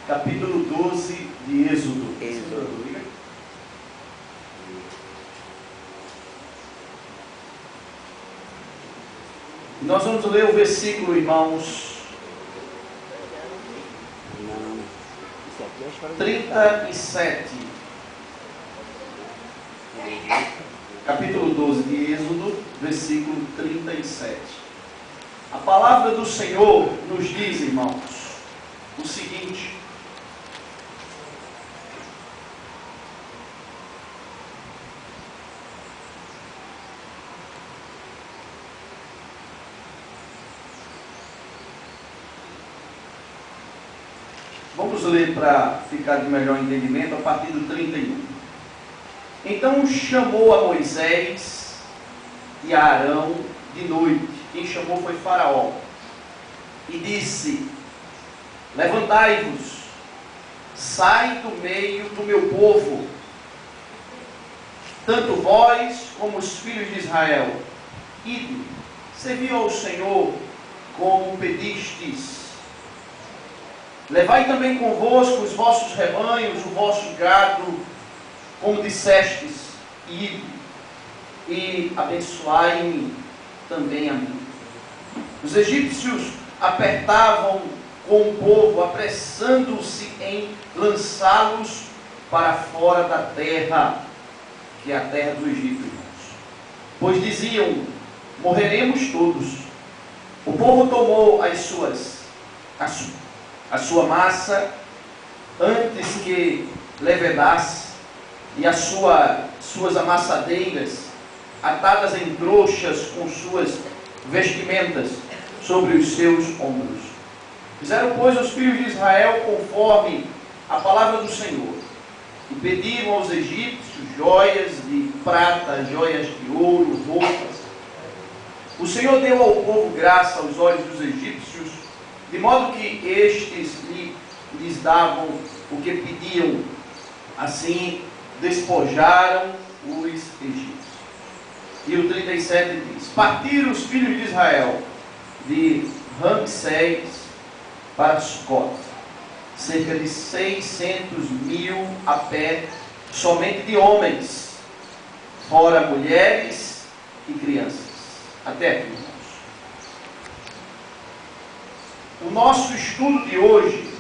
capítulo 12 de Êxodo. Nós vamos ler o versículo, irmãos, 37. Capítulo 12 de Êxodo, versículo 37. A palavra do Senhor nos diz, irmãos, o seguinte: vamos ler para ficar de melhor entendimento a partir do 31. Então chamou a Moisés e a Arão de noite. Quem chamou foi Faraó. E disse: levantai-vos, sai do meio do meu povo, tanto vós como os filhos de Israel. Ide, servi ao Senhor como pedistes. Levai também convosco os vossos rebanhos, o vosso gado, como dissestes, e abençoai-me também a mim. Os egípcios apertavam com o povo, apressando-se em lançá-los para fora da terra, que é a terra do Egito, irmãos. Pois diziam: morreremos todos. O povo tomou a sua massa antes que levedasse, e as suas amassadeiras atadas em trouxas com suas vestimentas sobre os seus ombros. Fizeram, pois, os filhos de Israel conforme a palavra do Senhor, e pediram aos egípcios joias de prata, joias de ouro, roupas. O Senhor deu ao povo graça aos olhos dos egípcios, de modo que estes lhes davam o que pediam. Assim despojaram os egípcios. E o 37 diz: partiram os filhos de Israel de Ramsés para Sucote, cerca de 600.000 a pé, somente de homens, fora mulheres e crianças. Até aqui, irmãos. O nosso estudo de hoje,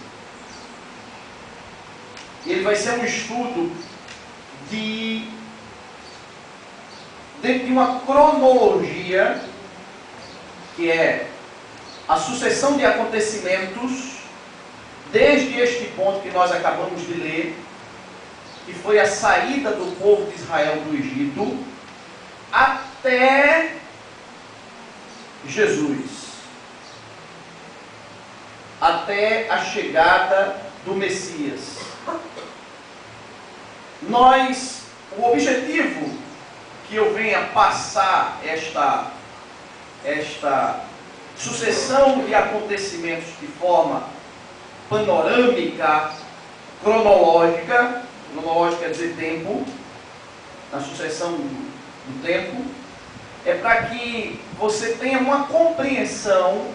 ele vai ser um estudo dentro de uma cronologia, que é a sucessão de acontecimentos, desde este ponto que nós acabamos de ler, que foi a saída do povo de Israel do Egito, até Jesus, até a chegada do Messias. O objetivo que eu venha passar esta sucessão de acontecimentos de forma panorâmica, cronológica quer dizer tempo, na sucessão do tempo, é para que você tenha uma compreensão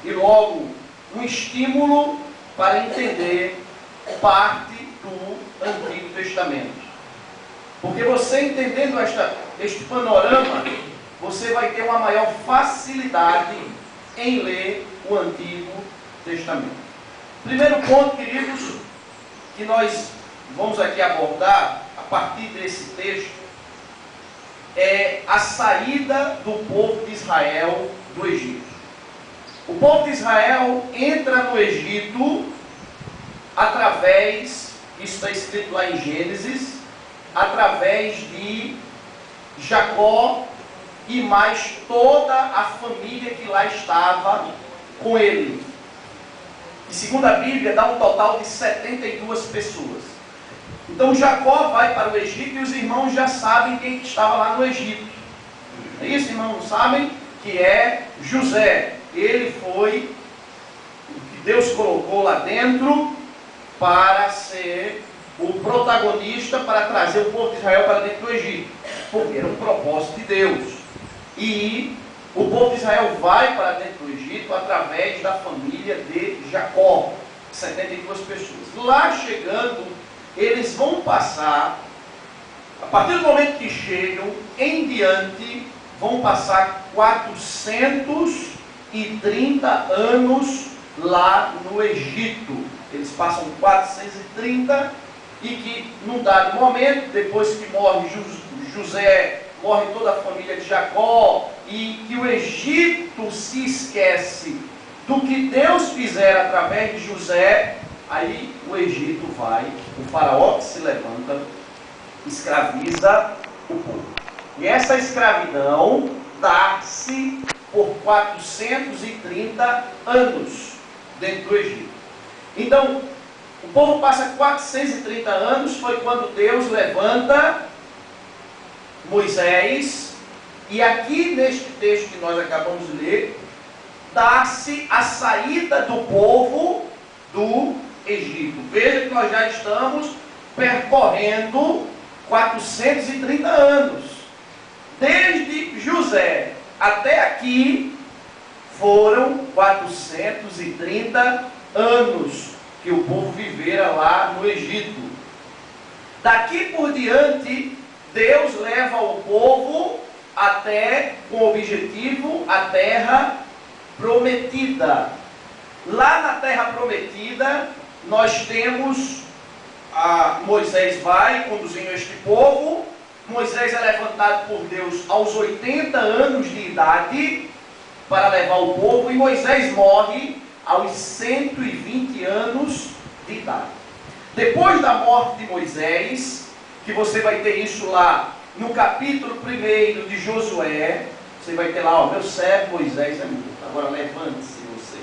e logo um estímulo para entender parte do Antigo Testamento. Porque você entendendo este panorama, você vai ter uma maior facilidade em ler o Antigo Testamento. Primeiro ponto, queridos, que nós vamos aqui abordar a partir desse texto, é a saída do povo de Israel do Egito. O povo de Israel entra no Egito através, isso está escrito lá em Gênesis, através de Jacó e mais toda a família que lá estava com ele. E segundo a Bíblia, dá um total de 72 pessoas. Então Jacó vai para o Egito e os irmãos já sabem quem estava lá no Egito. É isso, irmãos? Sabem que é José. Ele foi o que Deus colocou lá dentro para ser o protagonista, para trazer o povo de Israel para dentro do Egito, porque era um propósito de Deus. E o povo de Israel vai para dentro do Egito através da família de Jacó. 72 pessoas. Lá chegando, eles vão passar, a partir do momento que chegam, em diante, vão passar 430 anos lá no Egito. Eles passam 430 e que, num dado momento, depois que morre José, morre toda a família de Jacó, e que o Egito se esquece do que Deus fizer através de José, aí o Egito vai, o faraó que se levanta, escraviza o povo. E essa escravidão dá-se por 430 anos dentro do Egito. Então, o povo passa 430 anos, foi quando Deus levanta Moisés, e aqui neste texto que nós acabamos de ler, dá-se a saída do povo do Egito. Veja que nós já estamos percorrendo 430 anos. Desde José até aqui foram 430 anos que o povo vivera lá no Egito. Daqui por diante, Deus leva o povo até, com o objetivo, a terra prometida. Lá na terra prometida, nós temos, Moisés vai conduzindo este povo. Moisés é levantado por Deus aos 80 anos de idade para levar o povo, e Moisés morre aos 120 anos de idade. Depois da morte de Moisés, que você vai ter isso lá no capítulo 1 de Josué, você vai ter lá, ó, meu servo Moisés é morto, agora levante-se você.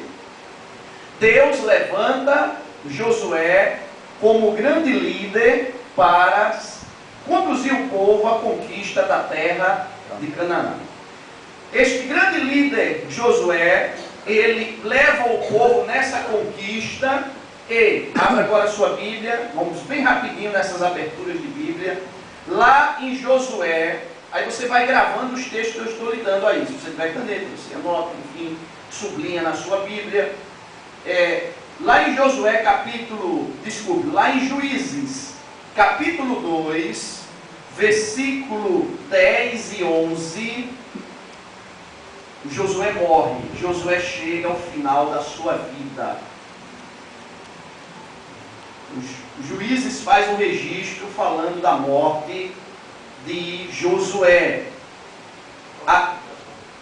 Deus levanta Josué como grande líder para conduzir o povo à conquista da terra de Canaã. Este grande líder, Josué, ele leva o povo nessa conquista. E, abra agora a sua Bíblia, vamos bem rapidinho nessas aberturas de Bíblia. Lá em Josué, aí você vai gravando os textos que eu estou lhe dando aí. Se você tiver caneta, você anota, enfim, sublinha na sua Bíblia. Lá em Josué, lá em Juízes, capítulo 2, versículo 10 e 11, Josué morre. Josué chega ao final da sua vida. Os Juízes faz um registro falando da morte de Josué.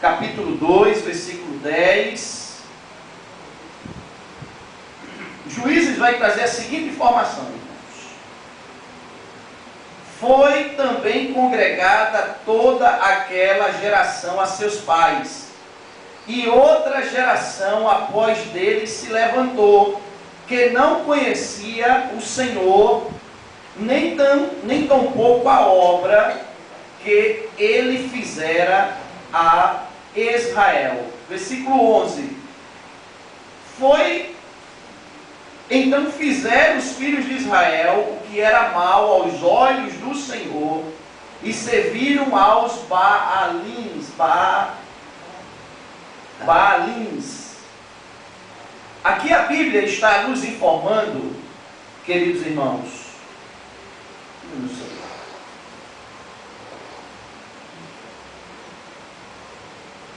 Capítulo 2, versículo 10. Juízes vai trazer a seguinte informação, irmãos. Foi também congregada toda aquela geração a seus pais, e outra geração após dele se levantou, que não conhecia o Senhor, nem tampouco a obra que ele fizera a Israel. Versículo 11. Então fizeram os filhos de Israel o que era mal aos olhos do Senhor, e serviram aos Baalins. Aqui a Bíblia está nos informando, queridos irmãos,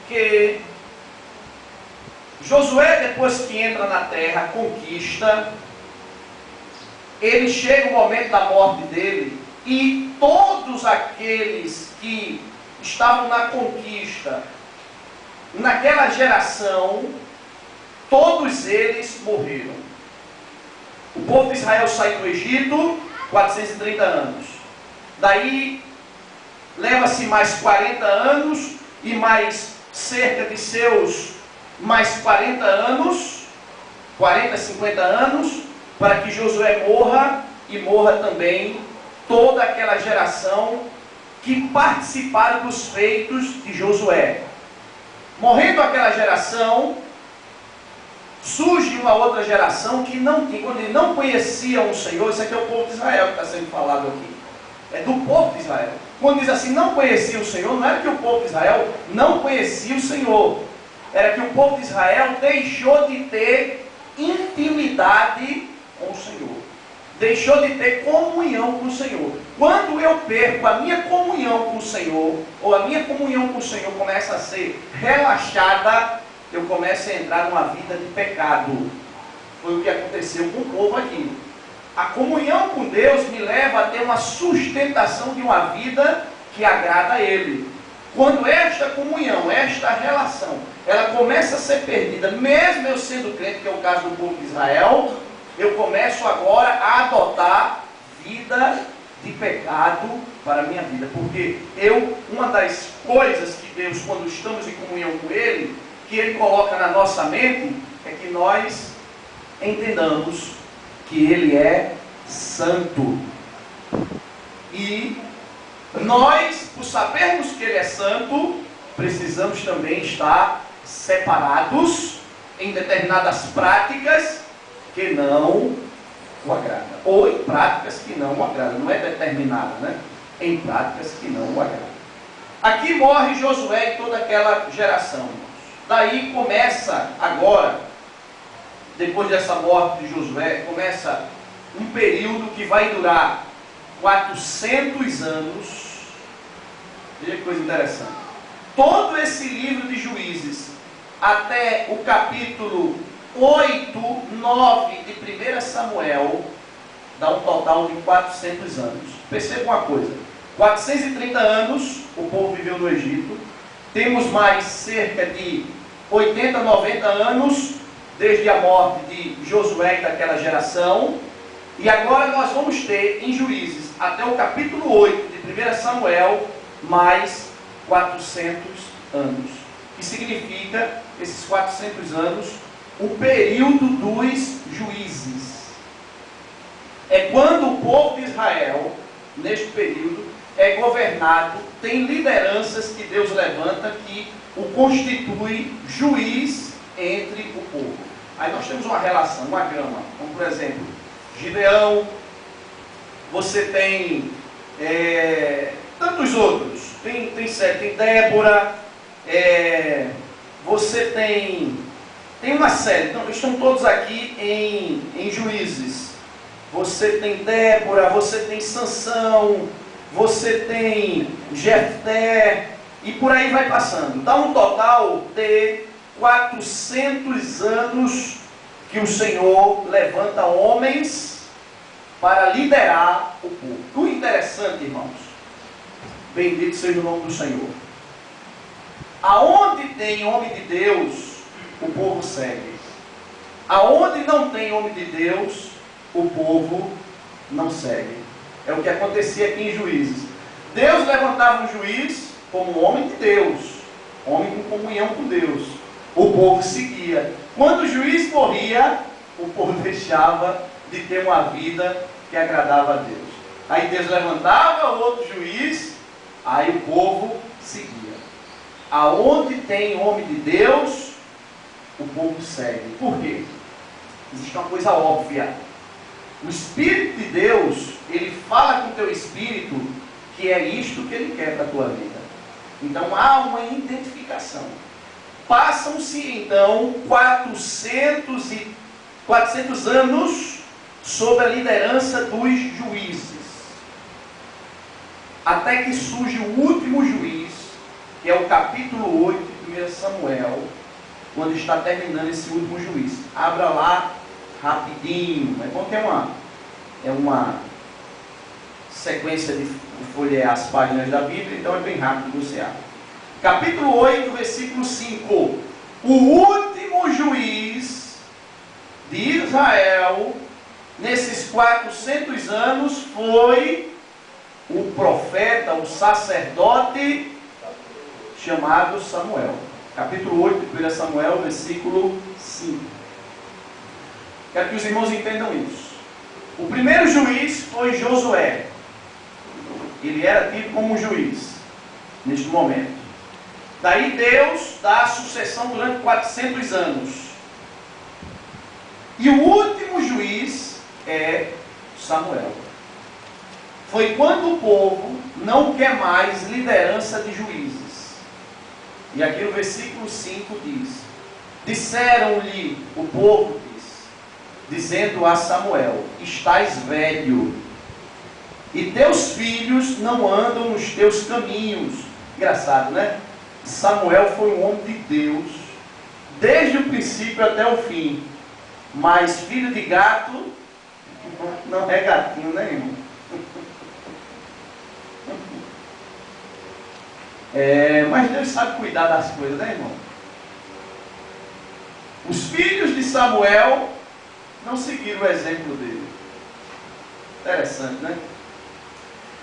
que Josué, depois que entra na terra, conquista, ele chega o momento da morte dele, e todos aqueles que estavam na conquista, naquela geração, todos eles morreram. O povo de Israel sai do Egito, 430 anos. Daí, leva-se mais 40 anos, e mais cerca de seus mais 40 anos, 40, 50 anos, para que Josué morra, e morra também toda aquela geração que participaram dos feitos de Josué. Morrendo aquela geração, surge uma outra geração que quando ele não conhecia o Senhor. Isso aqui é o povo de Israel que está sendo falado aqui. É do povo de Israel. Quando diz assim, não conhecia o Senhor, não era que o povo de Israel não conhecia o Senhor. Era que o povo de Israel deixou de ter intimidade com o Senhor. Deixou de ter comunhão com o Senhor. Quando eu perco a minha comunhão com o Senhor, ou a minha comunhão com o Senhor começa a ser relaxada, eu começo a entrar numa vida de pecado. Foi o que aconteceu com o povo aqui. A comunhão com Deus me leva a ter uma sustentação de uma vida que agrada a Ele. Quando esta comunhão, esta relação, ela começa a ser perdida, mesmo eu sendo crente, que é o caso do povo de Israel, eu começo agora a adotar vida de pecado para a minha vida. Porque uma das coisas que Deus, quando estamos em comunhão com Ele, que Ele coloca na nossa mente, é que nós entendamos que Ele é santo. E nós, por sabermos que Ele é santo, precisamos também estar separados em determinadas práticas que não o agrada. Ou em práticas que não o agrada. Não é determinada, né? Em práticas que não o agrada. Aqui morre Josué e toda aquela geração. Daí começa agora, depois dessa morte de Josué, começa um período que vai durar 400 anos. Veja que coisa interessante. Todo esse livro de Juízes, até o capítulo 8, 9 de 1 Samuel, dá um total de 400 anos. Perceba uma coisa: 430 anos o povo viveu no Egito. Temos mais cerca de 80, 90 anos desde a morte de Josué e daquela geração. E agora nós vamos ter em Juízes, até o capítulo 8 de 1 Samuel, mais 400 anos. Que significa, esses 400 anos, o período dos juízes. É quando o povo de Israel, neste período, é governado, tem lideranças que Deus levanta, que o constitui juiz entre o povo. Aí nós temos uma relação, uma gama, como por exemplo, Gideão, você tem tantos outros, tem Débora, você tem uma série, então, estão todos aqui em Juízes. Você tem Débora, você tem Sansão, você tem Jefté, e por aí vai passando. Dá um total de 400 anos que o Senhor levanta homens para liderar o povo. O interessante, irmãos, bendito seja o nome do Senhor. Aonde tem homem de Deus, o povo segue. Aonde não tem homem de Deus, o povo não segue. É o que acontecia aqui em Juízes. Deus levantava um juiz como homem de Deus, homem com comunhão com Deus. O povo seguia. Quando o juiz morria, o povo deixava de ter uma vida que agradava a Deus. Aí Deus levantava outro juiz, aí o povo seguia. Aonde tem homem de Deus, o povo segue. Por quê? Existe uma coisa óbvia. O Espírito de Deus, ele fala com o teu espírito que é isto que ele quer para a tua vida. Então há uma identificação. Passam-se então 400 anos sob a liderança dos juízes. Até que surge o último juiz, que é o capítulo 8 de 1 Samuel, quando está terminando esse último juiz. Abra lá rapidinho. É bom que é uma sequência de folhear as páginas da Bíblia, então é bem rápido você abre. Capítulo 8, versículo 5. O último juiz de Israel, nesses 400 anos, foi o profeta, o sacerdote, chamado Samuel. Capítulo 8 de 1 Samuel, versículo 5. Quero que os irmãos entendam isso. O primeiro juiz foi Josué. Ele era tido como um juiz, neste momento. Daí Deus dá a sucessão durante 400 anos. E o último juiz é Samuel. Foi quando o povo não quer mais liderança de juízes. E aqui no versículo 5 diz: disseram-lhe, o povo diz, dizendo a Samuel: estás velho, e teus filhos não andam nos teus caminhos. Engraçado, né? Samuel foi um homem de Deus, desde o princípio até o fim. Mas filho de gato não é gatinho, né, irmão? Mas Deus sabe cuidar das coisas, né, irmão? Os filhos de Samuel não seguiram o exemplo dele. Interessante, né?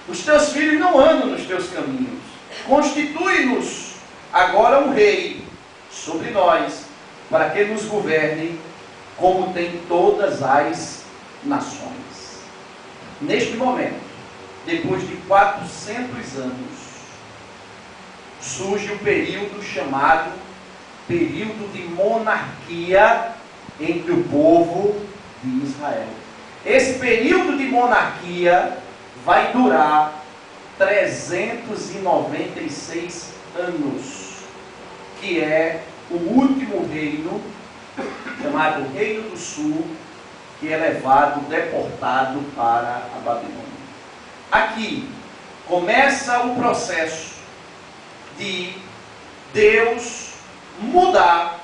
Os teus filhos não andam nos teus caminhos. Constitui-nos agora um rei sobre nós, para que nos governe como tem todas as nações. Neste momento, depois de 400 anos, surge o período chamado período de monarquia entre o povo de Israel. Esse período de monarquia vai durar 396 anos, que é o último reino, chamado Reino do Sul, que é levado, deportado para a Babilônia. Aqui começa o processo de Deus mudar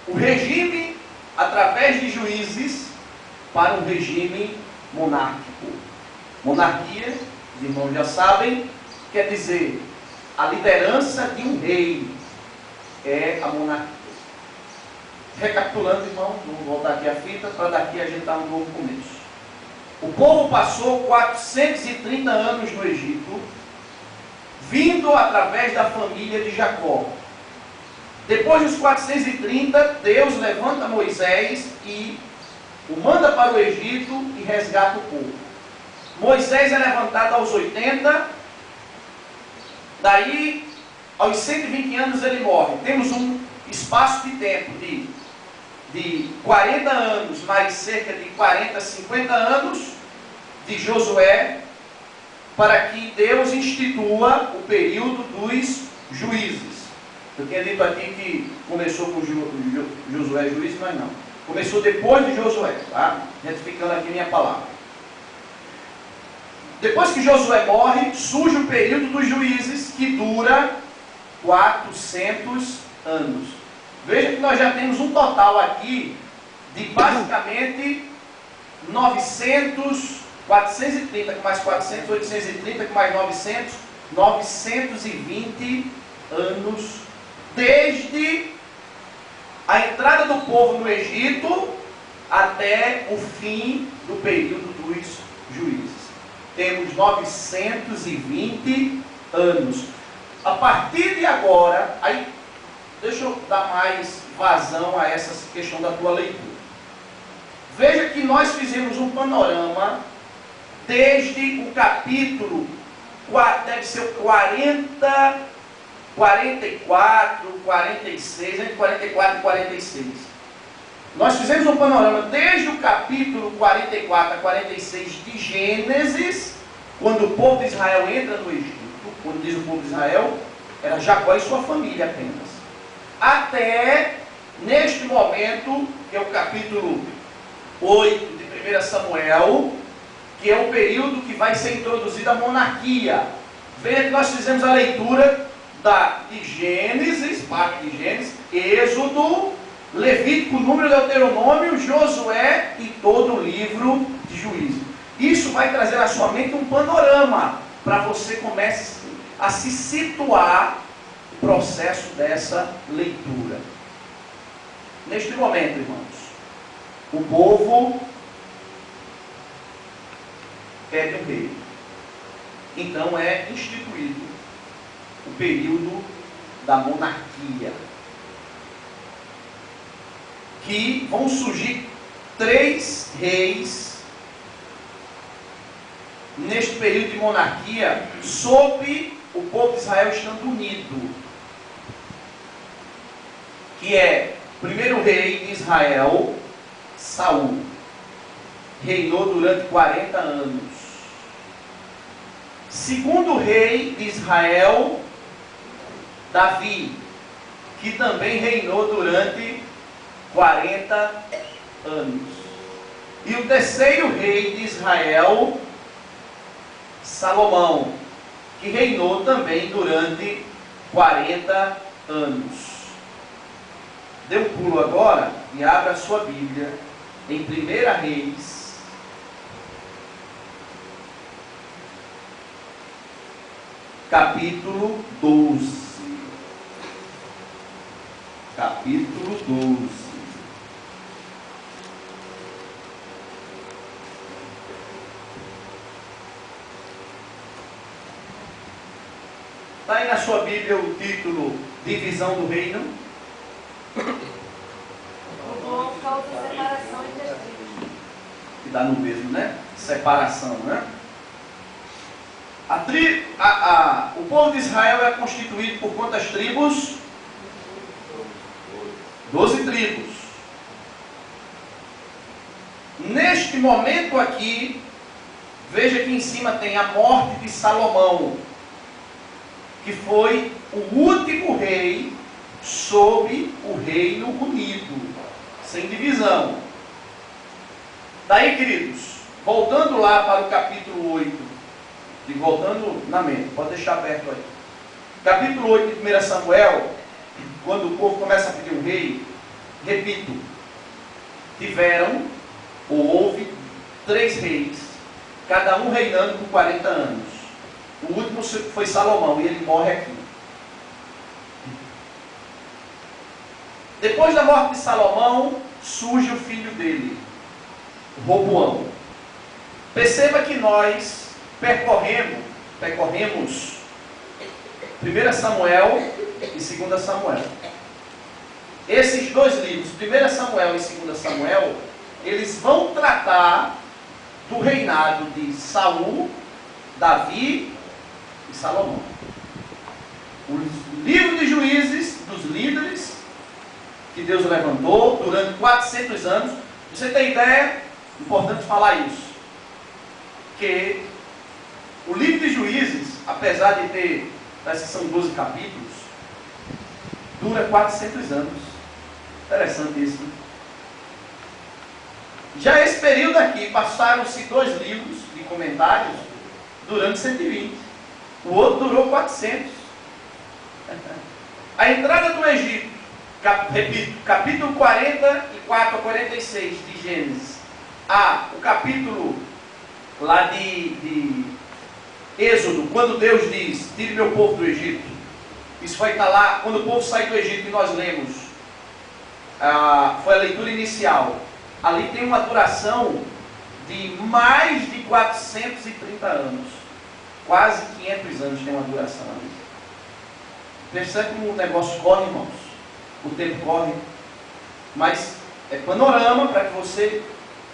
o regime através de juízes para um regime monárquico. Monarquia, os irmãos já sabem, quer dizer a liderança de um rei é a monarquia. Recapitulando, irmão, vamos voltar aqui a fita, para daqui a gente dar um novo começo. O povo passou 430 anos no Egito, vindo através da família de Jacó. Depois dos 430, Deus levanta Moisés e o manda para o Egito e resgata o povo. Moisés é levantado aos 80, daí aos 120 anos ele morre. Temos um espaço de tempo de 40 anos, mais cerca de 40, 50 anos de Josué, para que Deus institua o período dos juízes. Eu tinha dito aqui que começou com Josué juiz, mas não. Começou depois de Josué, tá? Retificando aqui minha palavra. Depois que Josué morre, surge o período dos juízes, que dura 400 anos. Veja que nós já temos um total aqui de basicamente 430 com mais 400, 830 com mais 900, 920 anos desde a entrada do povo no Egito até o fim do período dos juízes. Temos 920 anos. A partir de agora, aí deixa eu dar mais vazão a essa questão da tua leitura. Veja que nós fizemos um panorama desde o capítulo, deve ser o 40, 44, 46, entre 44 e 46. Nós fizemos um panorama desde o capítulo 44 a 46 de Gênesis, quando o povo de Israel entra no Egito. Quando diz o povo de Israel, era Jacó e sua família apenas. Até neste momento, que é o capítulo 8 de 1 Samuel, que é o período que vai ser introduzida a monarquia. Veja que nós fizemos a leitura de Gênesis, parte de Gênesis, Êxodo, Levítico, Número, Deuteronômio, Josué e todo o livro de Juízo. Isso vai trazer à sua mente um panorama para você comece a se situar no processo dessa leitura. Neste momento, irmãos, o povo pede um rei. Então é instituído o período da monarquia, que vão surgir 3 reis neste período de monarquia, sob o povo de Israel estando unido, que é o primeiro rei de Israel, Saul, reinou durante 40 anos. Segundo rei de Israel, Davi, que também reinou durante 40 anos. E o terceiro rei de Israel, Salomão, que reinou também durante 40 anos. Dê um pulo agora e abra a sua Bíblia em 1 Reis, capítulo 12. Capítulo 12. Está aí na sua Bíblia o título Divisão do Reino? Ou causa separação entre as tribos. Que dá no mesmo, né? Separação, né? O povo de Israel é constituído por quantas tribos? 12 tribos. Neste momento aqui, veja que em cima tem a morte de Salomão, que foi o último rei sob o Reino Unido, sem divisão. Daí, queridos, voltando lá para o capítulo 8, e voltando na mente, pode deixar aberto aí. Capítulo 8 de 1 Samuel, quando o povo começa a pedir um rei, repito, houve 3 reis, cada um reinando por 40 anos. O último foi Salomão, e ele morre aqui. Depois da morte de Salomão, surge o filho dele, Roboão. Perceba que nós percorremos 1 Samuel e 2 Samuel. Esses 2 livros, 1 Samuel e 2 Samuel, eles vão tratar do reinado de Saul, Davi e Salomão. O livro de Juízes, dos líderes que Deus levantou durante 400 anos. Você tem ideia? Importante falar isso. Que o livro de Juízes, apesar de ter, parece que são 12 capítulos, dura 400 anos. Interessante isso, né? Já esse período aqui, passaram-se 2 livros de comentários durante 120. O outro durou 400. A entrada do Egito, repito, capítulo 44 a 46 de Gênesis. O capítulo lá de Êxodo, quando Deus diz, tire meu povo do Egito. Isso vai estar lá, quando o povo sai do Egito, e nós lemos, foi a leitura inicial. Ali tem uma duração de mais de 430 anos. Quase 500 anos tem uma duração ali. Percebe como o negócio corre, irmãos? O tempo corre. Mas é panorama para que você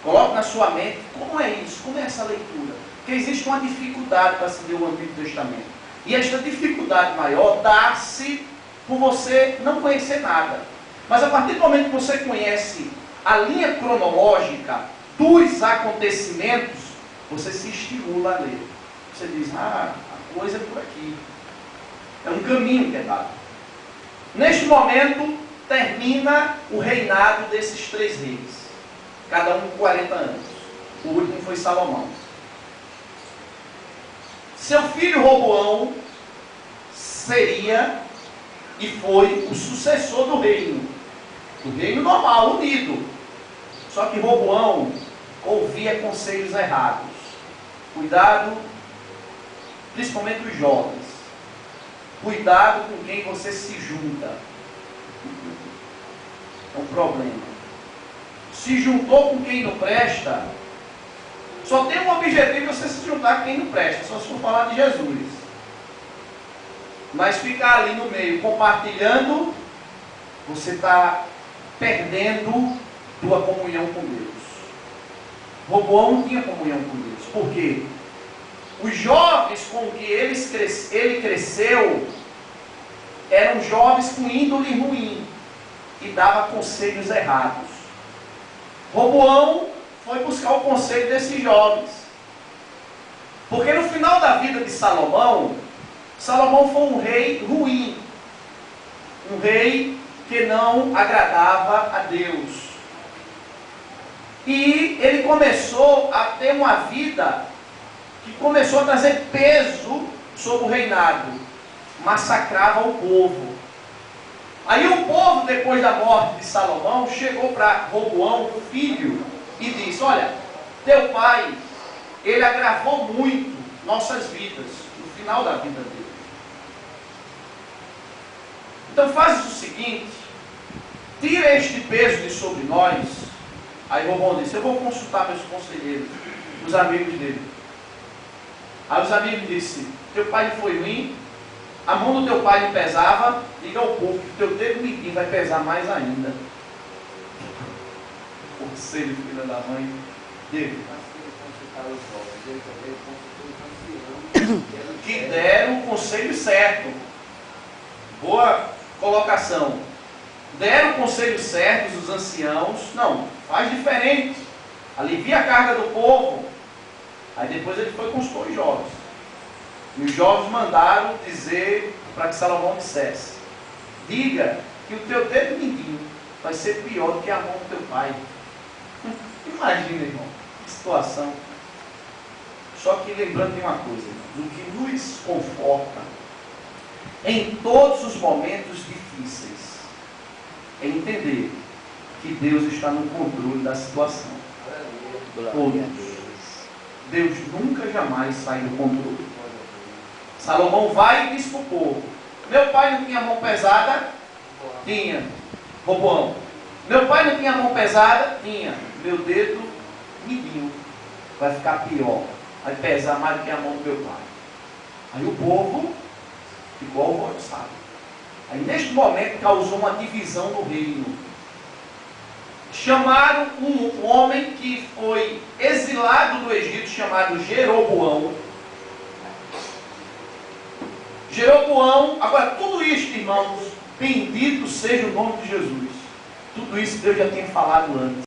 coloque na sua mente como é isso, como é essa leitura. Porque existe uma dificuldade para se ler o Antigo Testamento. E esta dificuldade maior dá-se por você não conhecer nada. Mas a partir do momento que você conhece a linha cronológica dos acontecimentos, você se estimula a ler. Você diz, a coisa é por aqui. É um caminho que é dado. Neste momento, termina o reinado desses 3 reis. Cada um com 40 anos. O último foi Salomão. Seu filho Roboão seria e foi o sucessor do reino. Do reino normal, unido. Só que Roboão ouvia conselhos errados. Cuidado, principalmente os jovens. Cuidado com quem você se junta. É um problema. Se juntou com quem não presta, só tem um objetivo: você se juntar com quem não presta, só se for falar de Jesus. Mas ficar ali no meio compartilhando, você está perdendo tua comunhão com Deus. Roboão não tinha comunhão com Deus. Por quê? Os jovens com que ele cresceu eram jovens com índole ruim e dava conselhos errados. Roboão foi buscar o conselho desses jovens. Porque no final da vida de Salomão, Salomão foi um rei ruim. Um rei que não agradava a Deus. E ele começou a ter uma vida que começou a trazer peso sobre o reinado. Massacrava o povo. Aí o povo, depois da morte de Salomão, chegou para Roboão, o filho, e disse: olha, teu pai, ele agravou muito nossas vidas, no final da vida dele. Então faz o seguinte, tira este peso de sobre nós. Aí Roboão disse: eu vou consultar meus conselheiros, os amigos dele. Aí os amigos disseram: teu pai não foi ruim, a mão do teu pai não pesava, diga ao povo que o teu dedo mindinho vai pesar mais ainda. Conselho, filha da mãe dele. Que deram o conselho certo. Boa colocação. Deram o conselho certo os anciãos. Não, faz diferente. Alivia a carga do povo. Aí depois ele foi com os dois jovens. E os jovens mandaram dizer para que Salomão dissesse: diga que o teu dedo mindinho vai ser pior do que a mão do teu pai. Imagina, irmão, que situação. Só que lembrando de uma coisa, o que nos conforta em todos os momentos difíceis é entender que Deus está no controle da situação. Todos. Deus nunca jamais sai do controle. Salomão vai e diz para o povo: meu pai não tinha mão pesada? Tinha. Roboão: meu pai não tinha mão pesada? Tinha. Meu dedo mindinho vai ficar pior, vai pesar mais do que a mão do meu pai. Aí o povo ficou alvoroçado. Aí neste momento causou uma divisão no reino. Chamaram um homem que foi exilado do Egito, chamado Jeroboão. Jeroboão, agora tudo isto, irmãos, bendito seja o nome de Jesus. Tudo isso Deus já tinha falado antes.